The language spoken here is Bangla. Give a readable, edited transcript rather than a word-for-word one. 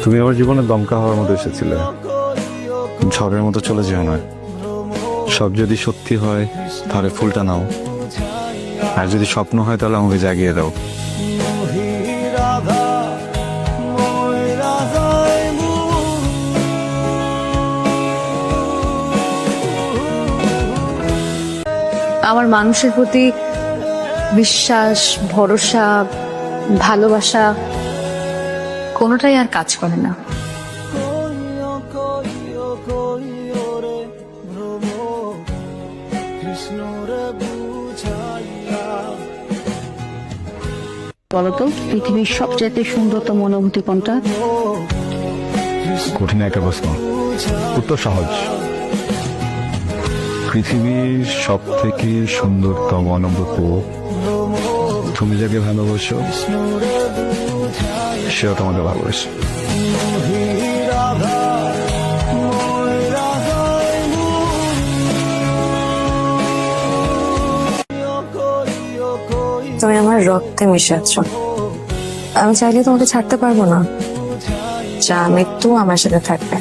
তুমি আমার জীবনে দমকা হওয়ার মতো এসেছিলে, ঝড়ের মতো চলে যেও না। সব যদি সত্যি হয় তাহলে ফুলটা নাও, আর যদি স্বপ্ন হয় তাহলে আমাকে জাগিয়ে দাও। আমার মানুষের প্রতি বিশ্বাস, ভরসা, ভালোবাসা কোনোটাই আর কাজ করে না। বলতো পৃথিবীর সবচেয়ে সুন্দরতম অনুভূতি কোনটা? কঠিন একটা প্রশ্ন, উত্তর সহজ। পৃথিবীর সব থেকে সুন্দরতম অনুভূতি তুমি যাকে ভালোবাসো সেও তোমাকে ভালোবাসে। তুমি আমার রক্তে মিশে আছো, আমি চাইলে তোমাকে ছাড়তে পারবো না। যা মৃত্যু আমার সাথে থাকবে।